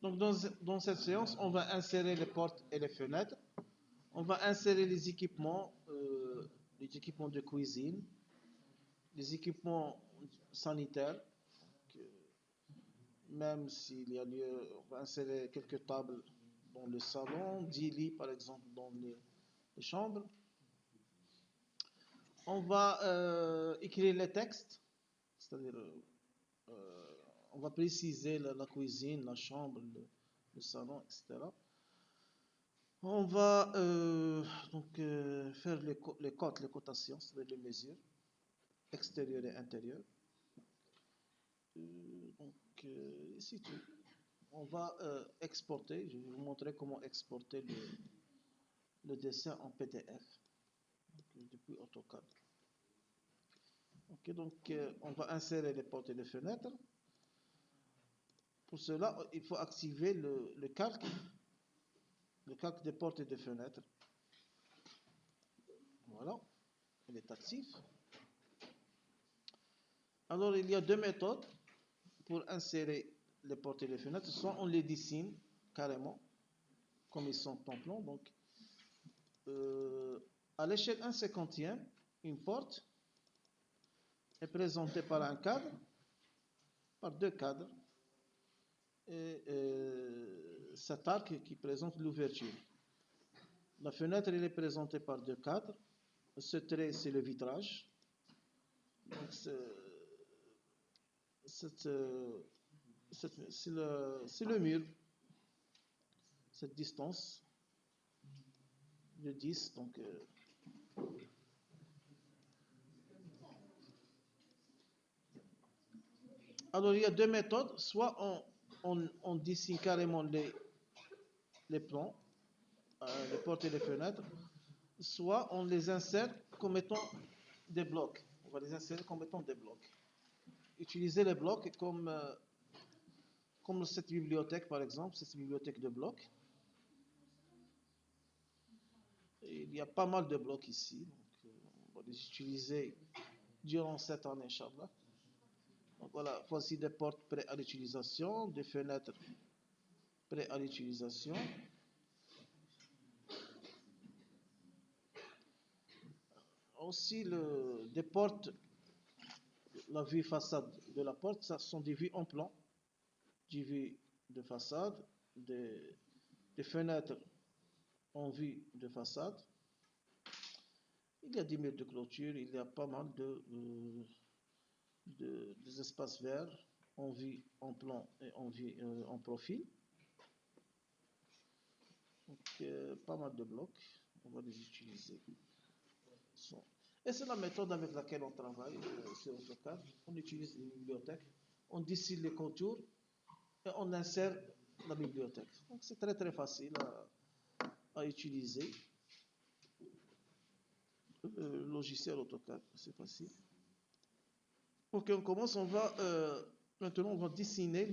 Donc dans cette séance, on va insérer les portes et les fenêtres. On va insérer les équipements de cuisine, les équipements sanitaires, même s'il y a lieu, on va insérer quelques tables dans le salon, 10 lits par exemple dans les chambres. On va écrire les textes, c'est-à-dire on va préciser la cuisine, la chambre, le salon, etc. On va faire les cotes, les cotations, c'est-à-dire les mesures extérieures et intérieures. C'est tout. On va exporter, je vais vous montrer comment exporter le dessin en PDF depuis AutoCAD. Ok, donc on va insérer les portes et les fenêtres. Pour cela, il faut activer le calque des portes et des fenêtres. Voilà, il est actif. Alors, il y a deux méthodes pour insérer les portes et les fenêtres. Soit on les dessine carrément, comme ils sont en plan. Donc, à l'échelle 1/50, une porte est présentée par un cadre, par deux cadres, et cet arc qui présente l'ouverture. La fenêtre, elle est présentée par deux cadres. Ce trait, c'est le vitrage. Donc, c'est le mur, cette distance de 10. Donc, alors, il y a deux méthodes. Soit on dessine carrément les plans, les portes et les fenêtres, soit on les insère comme étant des blocs. On va les insérer comme étant des blocs. Utiliser les blocs comme cette bibliothèque, par exemple, cette bibliothèque de blocs. Il y a pas mal de blocs ici, donc on va les utiliser durant cette année, Inch'Allah. Donc voilà, voici des portes prêtes à l'utilisation, des fenêtres prêtes à l'utilisation. Aussi, des portes, la vue façade de la porte, ça sont des vues en plan, des vues de façade, des fenêtres en vue de façade. Il y a des murs de clôture, il y a pas mal des espaces verts en vue en plan et en vue en profil. Donc, pas mal de blocs, on va les utiliser. Et c'est la méthode avec laquelle on travaille sur AutoCAD. On utilise une bibliothèque, on dessine les contours et on insère la bibliothèque. Donc c'est très très facile à utiliser. Le logiciel AutoCAD, c'est facile. Ok, on commence, maintenant on va dessiner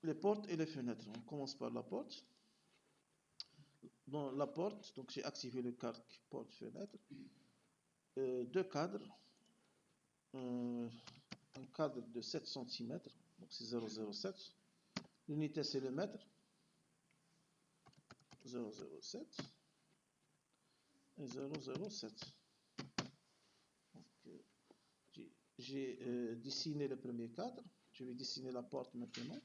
les portes et les fenêtres. On commence par la porte. Dans la porte, donc j'ai activé le calque porte-fenêtre. Deux cadres. Un cadre de 7 cm, donc c'est 0,07. L'unité c'est le mètre. 0,07 et 0,07. J'ai dessiné le premier cadre. Je vais dessiner la porte maintenant.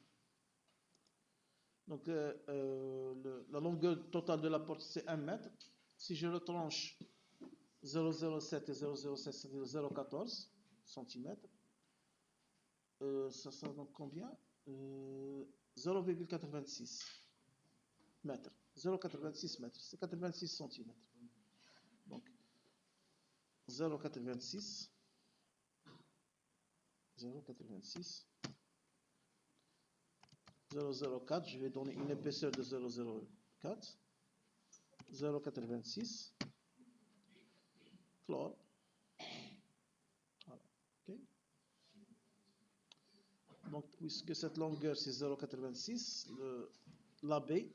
Donc la longueur totale de la porte c'est 1 mètre. Si je retranche 0,07 et 0,07, c'est-à-dire 0,14 cm, ça sera donc combien 0,86 mètres. 0,86 mètres, c'est 86 cm. Donc 0,86 0,86 0,04, je vais donner une épaisseur de 0,04 0,86 chlore. Voilà. Okay. Donc puisque cette longueur c'est 0,86, l'abbé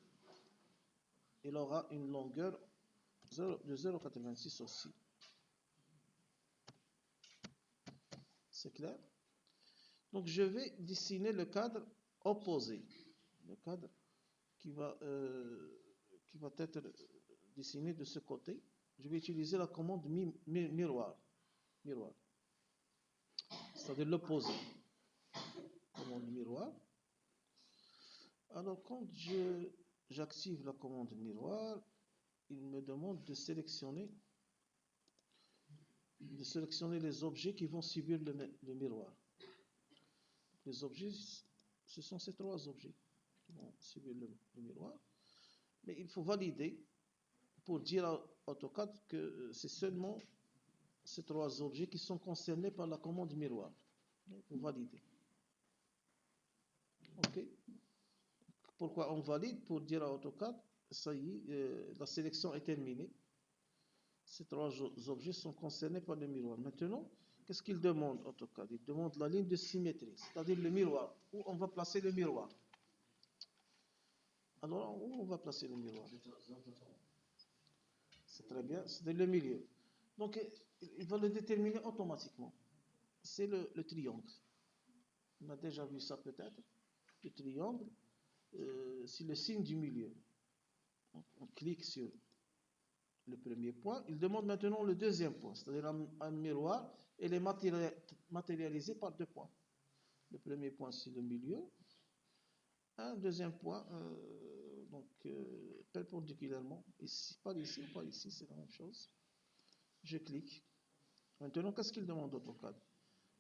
il aura une longueur de 0,86 aussi. C'est clair? Donc je vais dessiner le cadre opposé. le cadre qui va être dessiné de ce côté. Je vais utiliser la commande miroir. Miroir. C'est-à-dire l'opposé. Commande miroir. Alors, quand j'active la commande miroir, il me demande de sélectionner les objets qui vont subir le miroir. Les objets, ce sont ces trois objets qui vont subir le miroir. Mais il faut valider pour dire à AutoCAD que c'est seulement ces trois objets qui sont concernés par la commande miroir. Il faut valider. OK? Pourquoi on valide? Pour dire à AutoCAD, ça y est, la sélection est terminée. Ces trois objets sont concernés par le miroir. Maintenant, qu'est-ce qu'il demande AutoCAD? Il demande la ligne de symétrie, c'est-à-dire le miroir. Où on va placer le miroir? Alors, où on va placer le miroir? C'est très bien, c'est dans le milieu. Donc, il va le déterminer automatiquement. C'est le triangle. On a déjà vu ça peut-être. Le triangle, c'est le signe du milieu. On clique sur le premier point. Il demande maintenant le deuxième point, c'est-à-dire un miroir. Elle est matérialisée par deux points. Le premier point, c'est le milieu. Un deuxième point, perpendiculairement, ici, pas ici, pas ici, c'est la même chose. Je clique. Maintenant, qu'est-ce qu'il demande AutoCAD?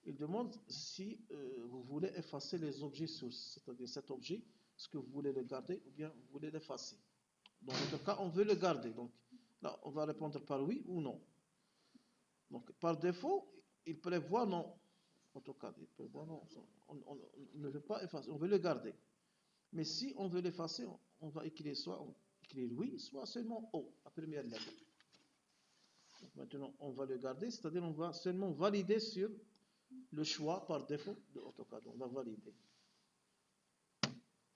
Il demande si vous voulez effacer les objets sources, c'est-à-dire cet objet, est-ce que vous voulez le garder ou bien vous voulez l'effacer. Dans notre cas, on veut le garder. Donc là, on va répondre par oui ou non. Donc par défaut, il prévoit non. AutoCAD, il prévoit non. On ne veut pas effacer, on veut le garder. Mais si on veut l'effacer, on va écrire soit oui, soit seulement O, la première lettre. Donc maintenant, on va le garder, c'est-à-dire on va seulement valider sur le choix par défaut de AutoCAD. On va valider.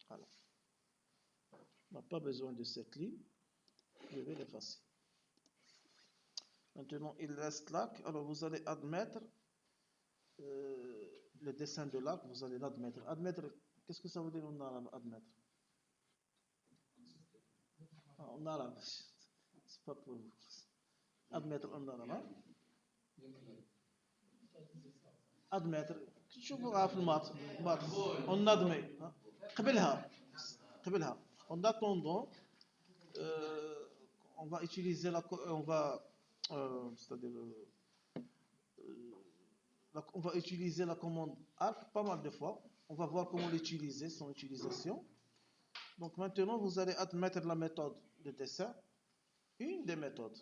Alors, on n'a pas besoin de cette ligne. Je vais l'effacer. Maintenant, il reste l'arc. Alors, vous allez admettre le dessin de l'arc. Vous allez l'admettre. Admettre, qu'est-ce que ça veut dire en arabe, admettre? En arabe. C'est pas pour vous. Admettre en arabe. Admettre. شوفوا في المات on admet قبلها en attendant on va utiliser on va utiliser la commande arc pas mal de fois. On va voir comment l'utiliser, son utilisation. Donc maintenant vous allez admettre la méthode de dessin, une des méthodes.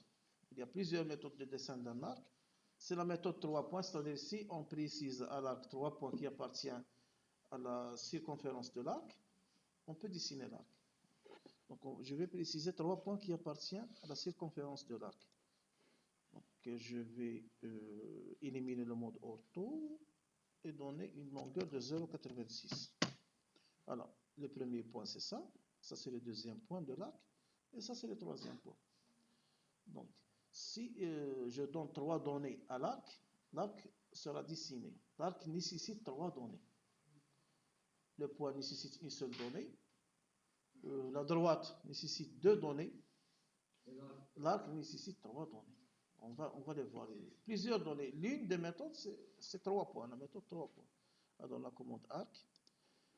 Il y a plusieurs méthodes de dessin d'un arc. C'est la méthode 3 points, c'est-à-dire si on précise à l'arc 3 points qui appartient à la circonférence de l'arc, on peut dessiner l'arc. Donc je vais préciser 3 points qui appartiennent à la circonférence de l'arc. Donc je vais éliminer le mode ortho et donner une longueur de 0,86. Alors, le premier point c'est ça c'est le deuxième point de l'arc, et ça c'est le troisième point. Donc, si je donne 3 données à l'arc, l'arc sera dessiné. L'arc nécessite 3 données. Le point nécessite une seule donnée. La droite nécessite 2 données. L'arc nécessite 3 données. On va les voir. Plusieurs données. L'une des méthodes, c'est 3 points. La méthode 3 points. Alors, la commande arc.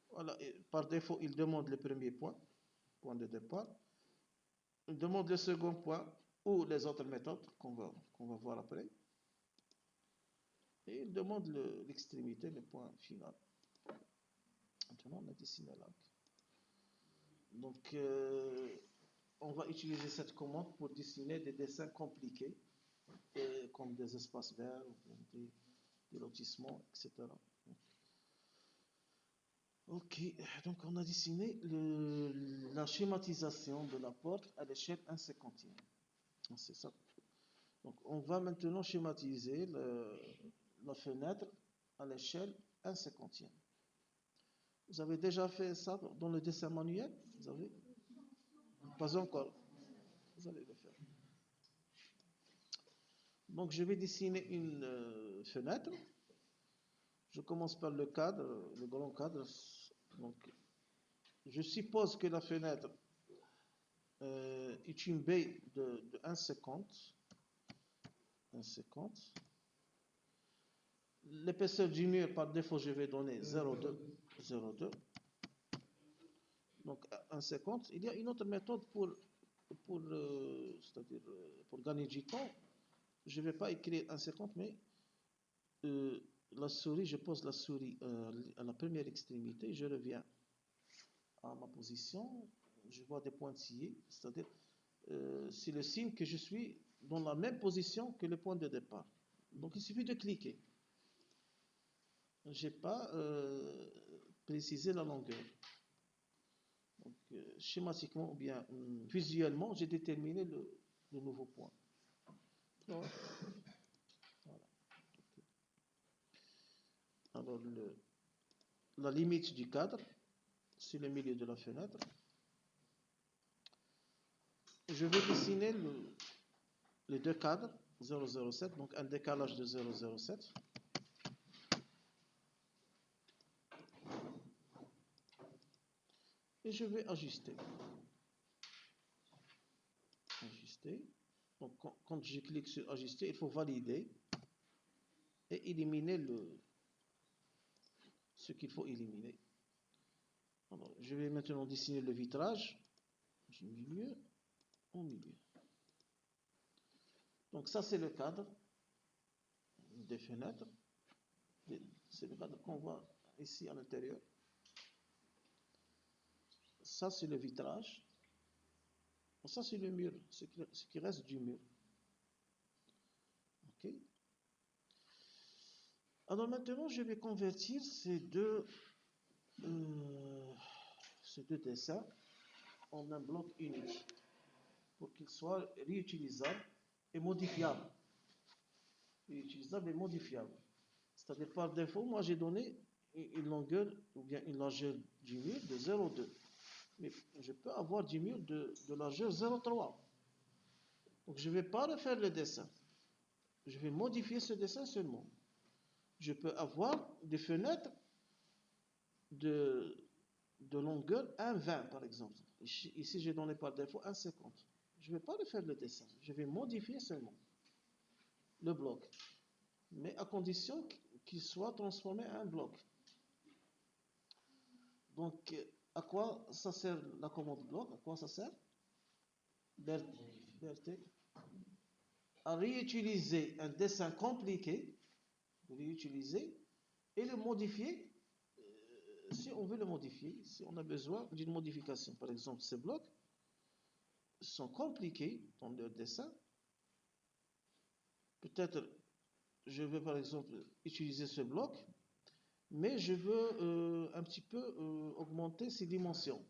Voilà. Et par défaut, il demande le premier point de départ. Il demande le second point ou les autres méthodes qu'on va voir après. Et il demande l'extrémité, le point final. Maintenant, on a dessiné l'arc. Donc, on va utiliser cette commande pour dessiner des dessins compliqués, comme des espaces verts, des lotissements, etc. Ok, donc on a dessiné la schématisation de la porte à l'échelle 1/50. C'est ça. Donc on va maintenant schématiser la fenêtre à l'échelle 1/50. Vous avez déjà fait ça dans le dessin manuel? Vous avez? Pas encore. Vous allez le faire. Donc je vais dessiner une fenêtre. Je commence par le cadre, le grand cadre. Donc Je suppose que la fenêtre est une baie de 1,50. 1,50. L'épaisseur du mur, par défaut, je vais donner 0,2. 0,2. Donc 1,50. Il y a une autre méthode c'est-à-dire pour gagner du temps. Je ne vais pas écrire 1,50, mais la souris, je pose la souris à la première extrémité, je reviens à ma position, je vois des pointillés, c'est-à-dire c'est le signe que je suis dans la même position que le point de départ. Donc il suffit de cliquer. Je n'ai pas précisé la longueur. Donc, schématiquement ou bien visuellement, j'ai déterminé le nouveau point. Donc, voilà. Alors, la limite du cadre, c'est le milieu de la fenêtre. Je vais dessiner les deux cadres, 0,07, donc un décalage de 0,07. Et je vais ajuster. Ajuster. Donc, quand je clique sur ajuster, il faut valider et éliminer ce qu'il faut éliminer. Alors, je vais maintenant dessiner le vitrage du milieu au milieu. Donc, ça, c'est le cadre des fenêtres. C'est le cadre qu'on voit ici à l'intérieur. Ça, c'est le vitrage. Ça, c'est le mur, ce qui reste du mur. OK. Alors maintenant, je vais convertir ces deux dessins en un bloc unique pour qu'ils soient réutilisables et modifiables. Réutilisables et modifiables. C'est-à-dire par défaut, moi j'ai donné une longueur ou bien une largeur du mur de 0,2. Mais je peux avoir du mur de largeur 0,3. Donc je ne vais pas refaire le dessin. Je vais modifier ce dessin seulement. Je peux avoir des fenêtres de longueur 1,20 par exemple. Ici, j'ai donné par défaut 1,50. Je ne vais pas refaire le dessin. Je vais modifier seulement le bloc. Mais à condition qu'il soit transformé en un bloc. Donc, à quoi ça sert la commande bloc? À quoi ça sert? BRT. À réutiliser un dessin compliqué, réutiliser et le modifier si on veut le modifier, si on a besoin d'une modification. Par exemple, ces blocs sont compliqués dans leur dessin. Peut-être, je veux par exemple utiliser ce bloc, mais je veux un petit peu augmenter ses dimensions.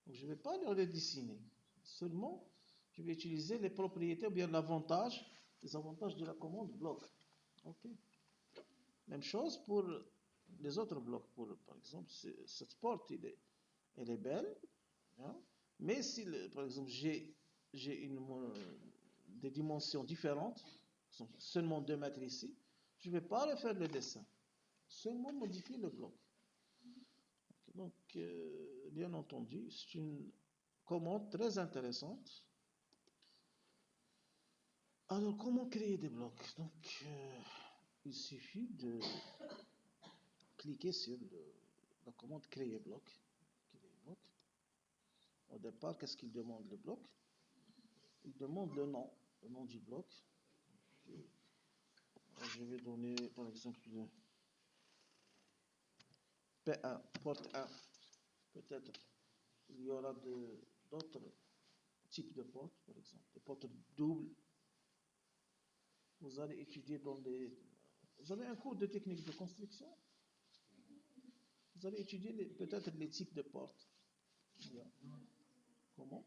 Donc, je ne vais pas le redessiner. Seulement, je vais utiliser les propriétés ou bien les avantages de la commande bloc. OK. Même chose pour les autres blocs. Par exemple, cette porte, elle est belle. Hein, mais si, par exemple, j'ai des dimensions différentes, seulement 2 mètres ici, je ne vais pas refaire le dessin. Seulement modifier le bloc. Donc, bien entendu, c'est une commande très intéressante. Alors, comment créer des blocs? Donc, il suffit de cliquer sur la commande créer bloc. Au départ, qu'est-ce qu'il demande le bloc? Il demande le nom du bloc. Je vais donner par exemple P1, porte 1. Peut-être il y aura d'autres types de portes, par exemple, des portes doubles. Vous allez étudier vous avez un cours de technique de construction. Vous allez étudier peut-être les types de portes. Comment?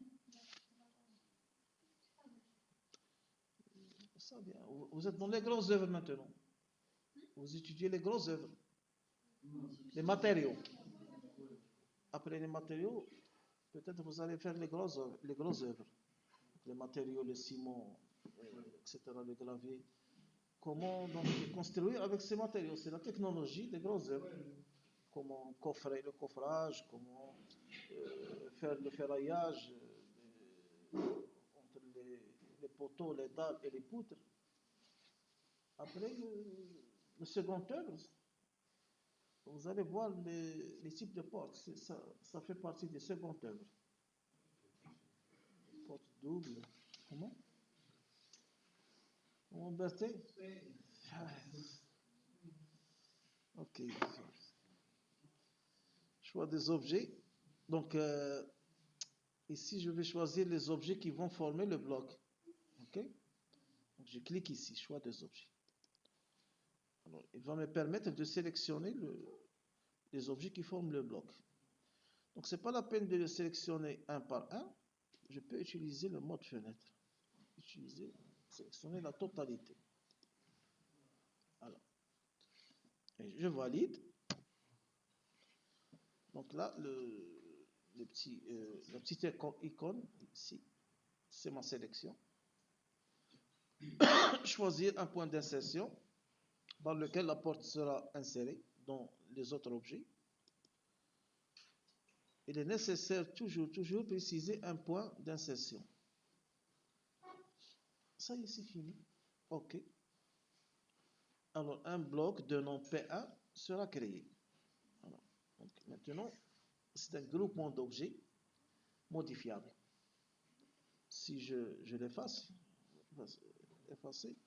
Ça bien. Vous êtes dans les grosses œuvres maintenant. Vous étudiez les grosses œuvres. Les matériaux. Après les matériaux, peut-être vous allez faire les grosses œuvres. Les matériaux, le ciment, etc., le gravier. Comment donc construire avec ces matériaux? C'est la technologie des grosses œuvres. comment coffrer le coffrage, comment faire le ferraillage entre les poteaux, les dalles et les poutres. Après, le second œuvre, vous allez voir les types de portes. Ça fait partie des secondes œuvres. Porte double. Comment? Comment, Berthe? Ok. Choix des objets. Donc, ici, je vais choisir les objets qui vont former le bloc. Ok? Donc, je clique ici, choix des objets. Alors, il va me permettre de sélectionner les objets qui forment le bloc. Donc, ce n'est pas la peine de les sélectionner un par un. Je peux utiliser le mode fenêtre. Sélectionner la totalité. Alors, et je valide. Donc là, la petite icône ici, c'est ma sélection. Choisir un point d'insertion dans lequel la porte sera insérée dans les autres objets. Il est nécessaire toujours préciser un point d'insertion. Ça y est, c'est fini. OK. Alors, un bloc de nom P1 sera créé. Alors, donc, maintenant, c'est un groupement d'objets modifiables. Si je l'efface, effacer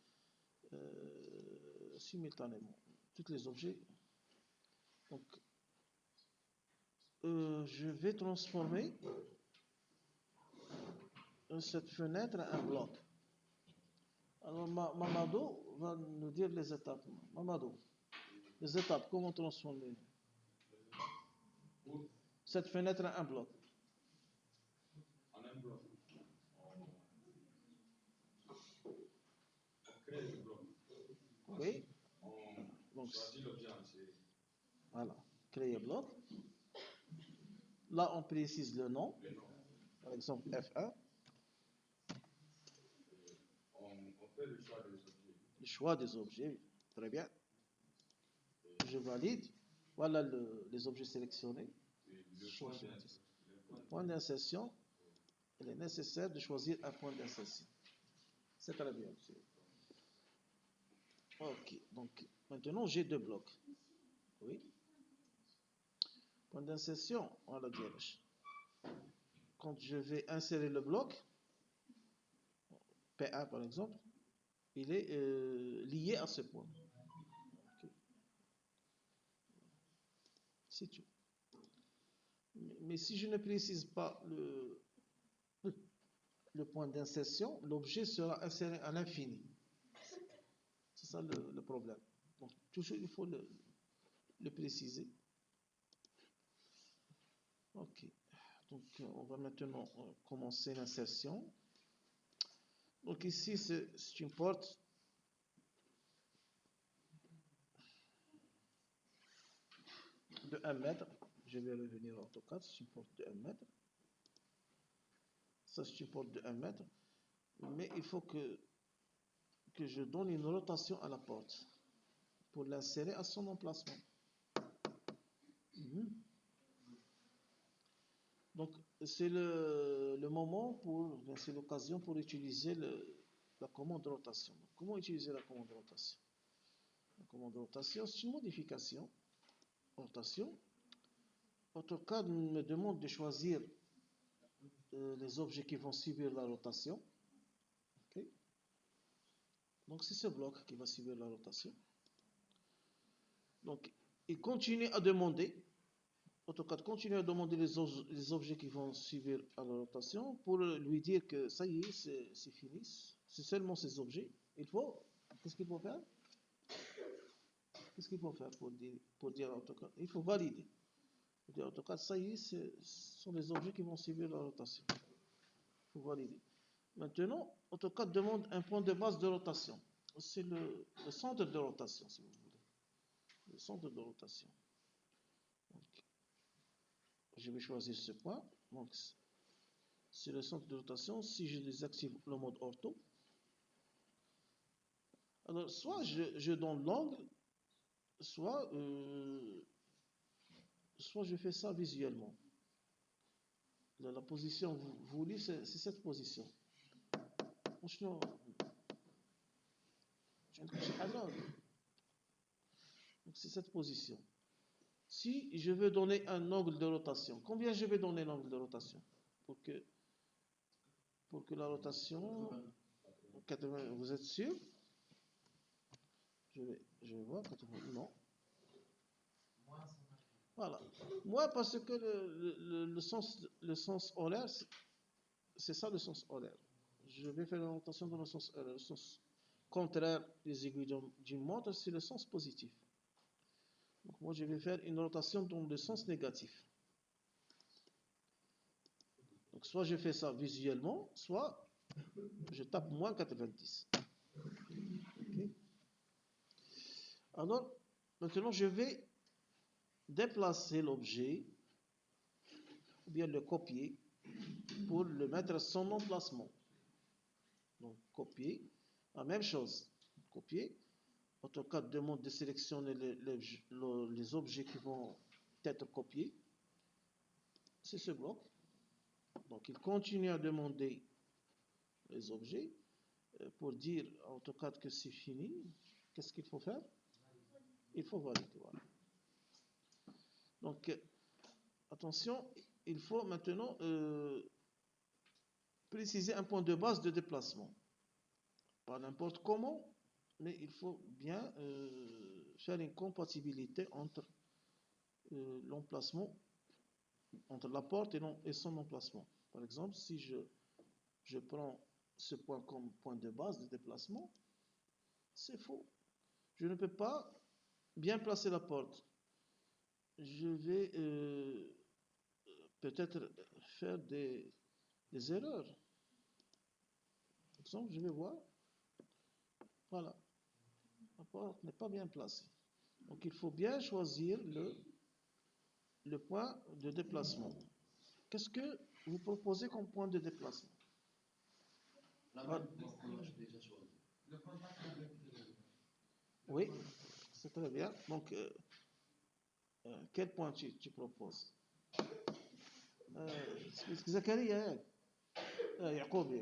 simultanément tous les objets. Donc, je vais transformer cette fenêtre en un bloc. Alors, Mamadou va nous dire les étapes. Mamadou, les étapes, comment transformer cette fenêtre en un bloc? En un bloc. On crée le bloc. Oui. On choisit l'objet en série. Voilà, créer bloc. Là, on précise le nom. Par exemple, F1. On fait le choix des objets. Le choix des objets, très bien. Je valide. Voilà les objets sélectionnés. Le point d'insertion, il est nécessaire de choisir un point d'insertion. C'est très bien. Ok, donc maintenant j'ai deux blocs. Oui. Point d'insertion, on la dirige. Quand je vais insérer le bloc, P1 par exemple, il est lié à ce point. Okay. C'est tout. Mais si je ne précise pas le point d'insertion, l'objet sera inséré à l'infini. C'est ça le problème. Donc, toujours, il faut le préciser. Ok. Donc, on va maintenant commencer l'insertion. Donc, ici, c'est une porte de 1 mètre. Je vais revenir en AutoCAD. C'est une porte de 1 mètre. Ça, c'est une porte de 1 mètre. Mais il faut que je donne une rotation à la porte pour l'insérer à son emplacement. Donc, c'est le moment c'est l'occasion pour utiliser la commande de rotation. Donc, comment utiliser la commande de rotation? La commande de rotation, c'est une modification. Rotation. AutoCAD me demande de choisir les objets qui vont subir la rotation. Okay. Donc, c'est ce bloc qui va subir la rotation. Donc, il continue à demander. AutoCAD continue à demander les objets qui vont suivre à la rotation pour lui dire que ça y est, c'est fini, c'est seulement ces objets. Qu'est-ce qu'il faut faire? Qu'est-ce qu'il faut faire pour dire à AutoCAD? Il faut valider. Pour dire à AutoCAD, ça y est, ce sont les objets qui vont suivre la rotation. Il faut valider. Maintenant, AutoCAD demande un point de base de rotation. C'est le centre de rotation, si vous voulez. Le centre de rotation. Donc, je vais choisir ce point. Donc, c'est le centre de rotation. Si je désactive le mode ortho, alors soit je donne l'angle, soit soit je fais ça visuellement. La position voulue, c'est cette position. شنو donc c'est cette position. Si je veux donner un angle de rotation, combien je vais donner l'angle de rotation pour que la rotation 80, vous êtes sûr? Je vais voir 80, non. Voilà. Moi, parce que le sens horaire, c'est ça le sens horaire. Je vais faire la rotation dans le sens horaire. Le sens contraire des aiguilles d'une montre, c'est le sens positif. Donc moi, je vais faire une rotation dans le sens négatif. Donc soit je fais ça visuellement, soit je tape moins 90. Okay. Alors, maintenant, je vais déplacer l'objet, ou bien le copier, pour le mettre à son emplacement. Donc, copier, la même chose. Copier. AutoCAD demande de sélectionner les objets qui vont être copiés. C'est ce bloc. Donc, il continue à demander les objets pour dire à AutoCAD que c'est fini. Qu'est-ce qu'il faut faire? Il faut valider. Voilà. Donc, attention, il faut maintenant préciser un point de base de déplacement. Pas n'importe comment, mais il faut bien faire une compatibilité entre l'emplacement, entre la porte et son emplacement. Par exemple, si je prends ce point comme point de base de déplacement, c'est faux. Je ne peux pas bien placer la porte. Je vais peut-être faire des erreurs. Par exemple, je vais voir. Voilà. La porte n'est pas bien placée. Donc il faut bien choisir le point de déplacement. Qu'est-ce que vous proposez comme point de déplacement? Oui, c'est très bien. Donc, quel point tu proposes? Zakaria, Yacoubi.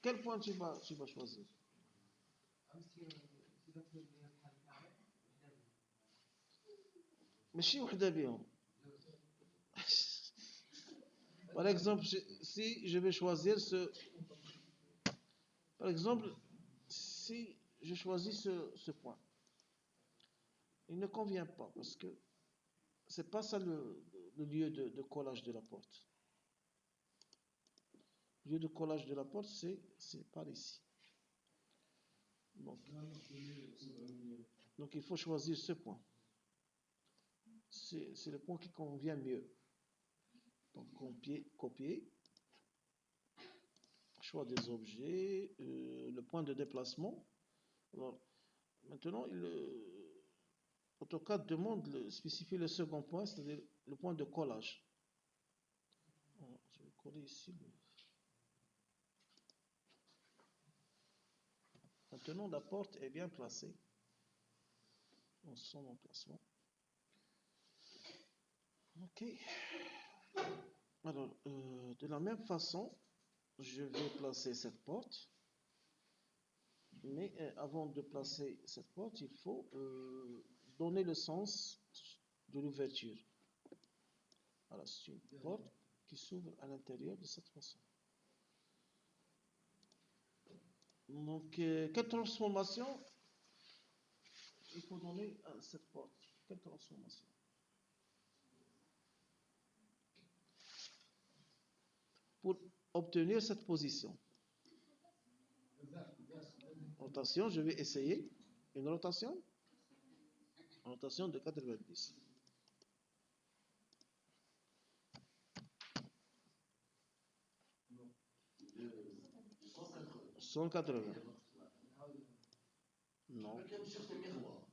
Quel point tu vas choisir? ماشي وحده بيهم. Par exemple, si je vais choisir par exemple, si je choisis ce point, il ne convient pas parce que c'est pas ça le lieu de collage de la porte. Le lieu de collage de la porte, c'est par ici. Donc il faut choisir ce point. C'est le point qui convient mieux. Donc copier, choix des objets, le point de déplacement. Alors, maintenant, AutoCAD demande de spécifier le second point, c'est-à-dire le point de collage. Alors, je vais coller ici. Maintenant, la porte est bien placée dans son emplacement. Ok. Alors, de la même façon, je vais placer cette porte. Mais avant de placer cette porte, il faut donner le sens de l'ouverture. Voilà, c'est une porte qui s'ouvre à l'intérieur de cette façon. Donc, quelle transformation il faut donner à cette porte? Quelle transformation? Pour obtenir cette position. Rotation, je vais essayer une rotation de 90. « 180. Non.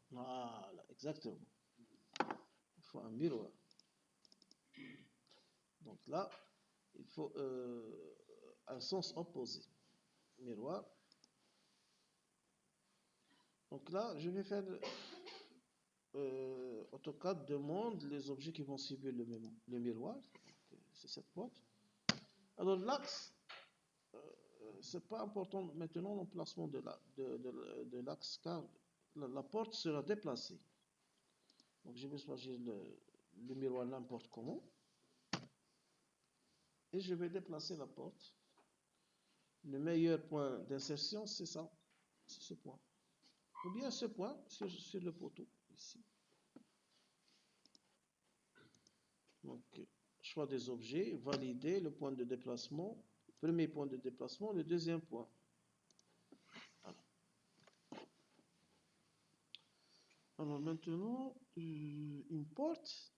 Voilà, exactement. Il faut un miroir. Donc là, il faut un sens opposé. Miroir. Donc là, je vais faire AutoCAD demande les objets qui vont subir le miroir. C'est cette porte. Alors l'axe, c'est pas important maintenant l'emplacement de l'axe car la porte sera déplacée. Donc je vais choisir le miroir n'importe comment. Et je vais déplacer la porte. Le meilleur point d'insertion, c'est ça. C'est ce point. Ou bien ce point sur le poteau, ici. Donc, choix des objets, valider le point de déplacement. Premier point de déplacement, le deuxième point. Voilà. Alors maintenant, une porte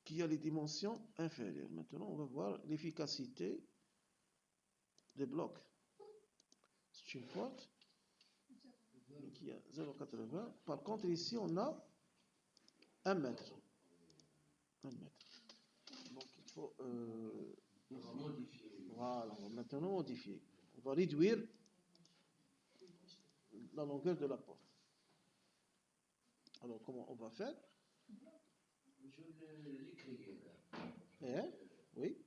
qui a les dimensions inférieures. Maintenant, on va voir l'efficacité des blocs. C'est une porte qui a 0,80. Par contre, ici, on a 1 mètre. 1 mètre. Donc, il faut modifier. Voilà, on va maintenant modifier. On va réduire la longueur de la porte. Alors, comment on va faire? Je l'ai créé là. Oui.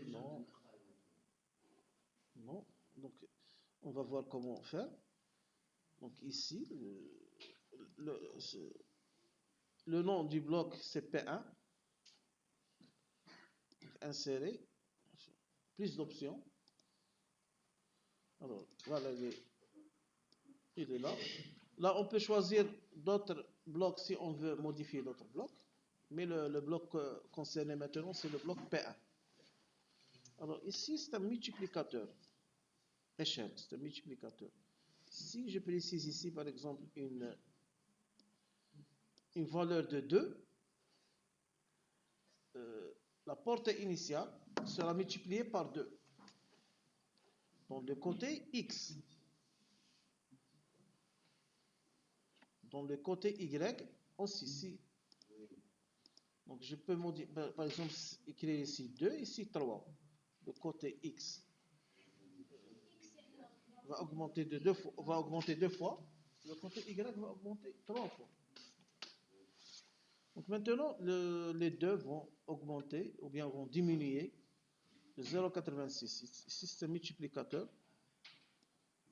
Non. Non. Donc, on va voir comment faire. Donc, ici, le nom du bloc, c'est P1. Insérer. Plus d'options. Alors, voilà, il est là. Là, on peut choisir d'autres blocs si on veut modifier d'autres blocs. Mais le bloc concerné maintenant, c'est le bloc P1. Alors, ici, c'est un multiplicateur. Échelle, c'est un multiplicateur. Si je précise ici, par exemple, une valeur de 2, la portée initiale sera multipliée par 2. Dans le côté X. Dans le côté Y, aussi ici. Donc, je peux modifier, par exemple, écrire ici 2, ici 3. Le côté X va augmenter deux fois. Le côté Y va augmenter 3 fois. Donc maintenant, les deux vont augmenter ou bien vont diminuer de 0,86. Ici, c'est un multiplicateur.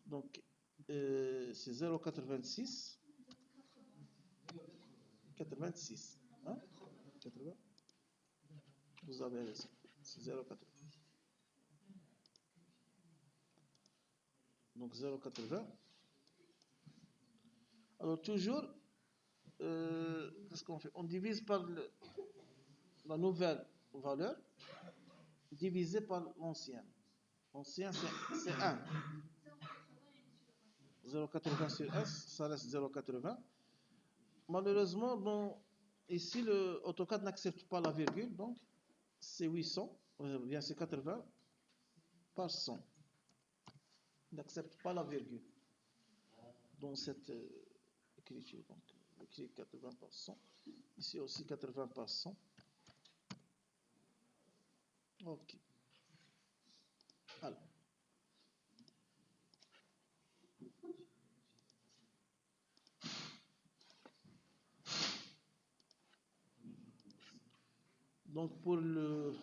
Donc, c'est 0,86. 86. Hein? 80. Vous avez raison. C'est 0,80. Donc 0,80. Alors toujours, qu'est-ce qu'on fait? On divise par la nouvelle valeur divisé par l'ancienne. L'ancienne, c'est 1. 0,80 sur S, ça reste 0,80. Malheureusement, ici, le AutoCAD n'accepte pas la virgule, donc c'est 800, bien c'est 80 par 100. Il n'accepte pas la virgule dans cette écriture. Donc, écrit 80 par 100. Ici aussi 80 par 100. Ok. Alors. Donc pour le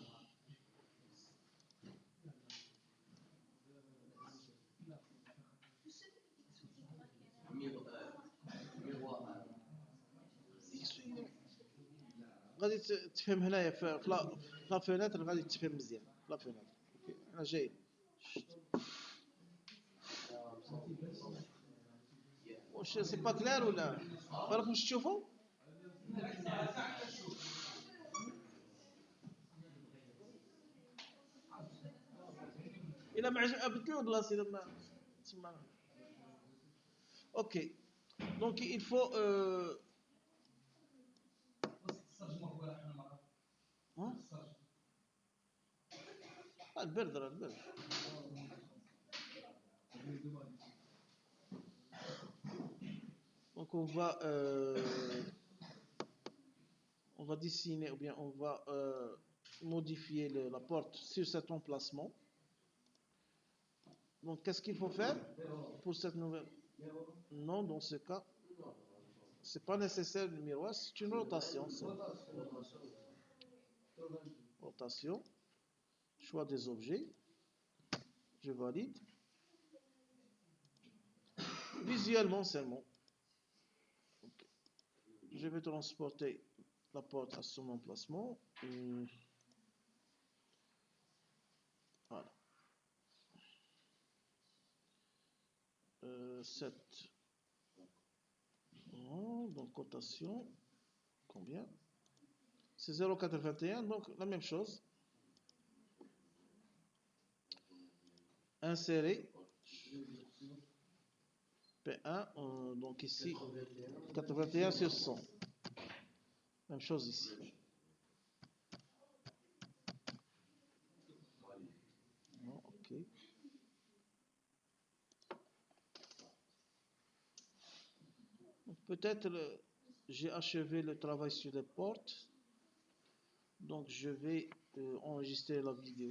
غادي تفهم هنايا في لا فيناتر غادي تفهم مزيان لا فيناتر اوكي انا جاي واش سي با كلير ولا راكم تشوفوا الى ما عجبتني بلاصه لما تسمى اوكي دونك il faut البرد donc on va dessiner ou bien on va modifier la porte sur cet emplacement. Donc qu'est-ce qu'il faut faire pour cette nouvelle Non, dans ce cas, c'est pas nécessaire le miroir, c'est une rotation. Rotation. Choix des objets. Je valide. Visuellement seulement. Okay. Je vais transporter la porte à son emplacement. Voilà. 7. Donc cotation. Combien? C'est 0,81, donc la même chose. Insérer. P1, donc ici, 81 sur 100. Même chose ici. Non, ok. Peut-être j'ai achevé le travail sur les portes. Donc je vais enregistrer la vidéo.